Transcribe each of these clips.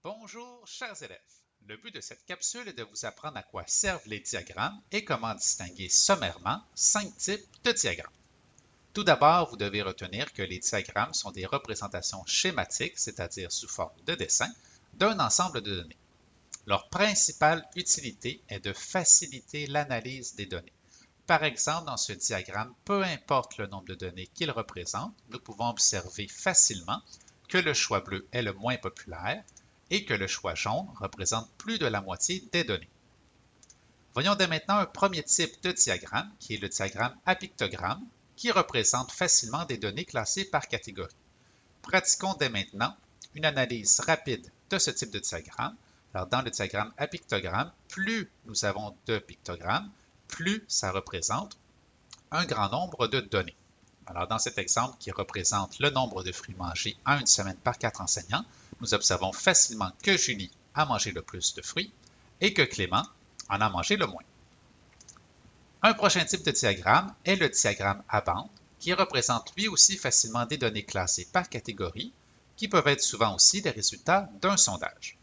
Bonjour, chers élèves. Le but de cette capsule est de vous apprendre à quoi servent les diagrammes et comment distinguer sommairement 5 types de diagrammes. Tout d'abord, vous devez retenir que les diagrammes sont des représentations schématiques, c'est-à-dire sous forme de dessin, d'un ensemble de données. Leur principale utilité est de faciliter l'analyse des données. Par exemple, dans ce diagramme, peu importe le nombre de données qu'il représente, nous pouvons observer facilement que le choix bleu est le moins populaire et que le choix jaune représente plus de la moitié des données. Voyons dès maintenant un premier type de diagramme, qui est le diagramme à pictogramme, qui représente facilement des données classées par catégorie. Pratiquons dès maintenant une analyse rapide de ce type de diagramme. Alors, dans le diagramme à pictogramme, plus nous avons de pictogrammes, plus ça représente un grand nombre de données. Alors, dans cet exemple qui représente le nombre de fruits mangés en une semaine par 4 enseignants, nous observons facilement que Julie a mangé le plus de fruits et que Clément en a mangé le moins. Un prochain type de diagramme est le diagramme à bande, qui représente lui aussi facilement des données classées par catégorie, qui peuvent être souvent aussi les résultats d'un sondage.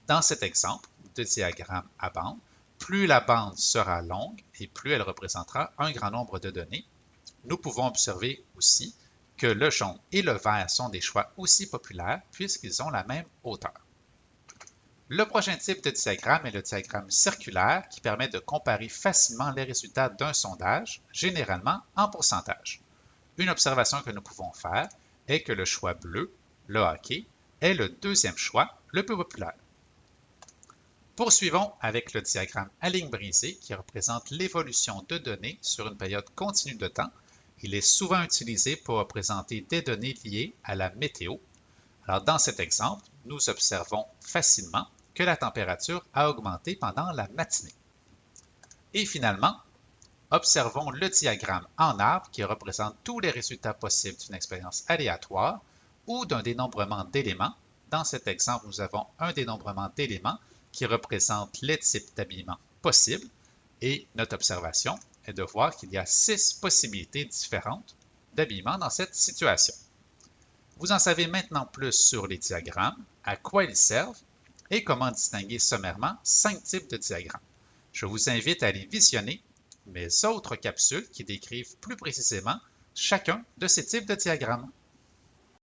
Dans cet exemple de diagramme à bande, plus la bande sera longue et plus elle représentera un grand nombre de données. Nous pouvons observer aussi que le jaune et le vert sont des choix aussi populaires puisqu'ils ont la même hauteur. Le prochain type de diagramme est le diagramme circulaire qui permet de comparer facilement les résultats d'un sondage, généralement en pourcentage. Une observation que nous pouvons faire est que le choix bleu, le hockey, est le deuxième choix le plus populaire. Poursuivons avec le diagramme à ligne brisée qui représente l'évolution de données sur une période continue de temps. Il est souvent utilisé pour représenter des données liées à la météo. Alors, dans cet exemple, nous observons facilement que la température a augmenté pendant la matinée. Et finalement, observons le diagramme en arbre qui représente tous les résultats possibles d'une expérience aléatoire ou d'un dénombrement d'éléments. Dans cet exemple, nous avons un dénombrement d'éléments qui représente les types d'habillement possibles et notre observation est de voir qu'il y a 6 possibilités différentes d'habillement dans cette situation. Vous en savez maintenant plus sur les diagrammes, à quoi ils servent et comment distinguer sommairement 5 types de diagrammes. Je vous invite à aller visionner mes autres capsules qui décrivent plus précisément chacun de ces types de diagrammes.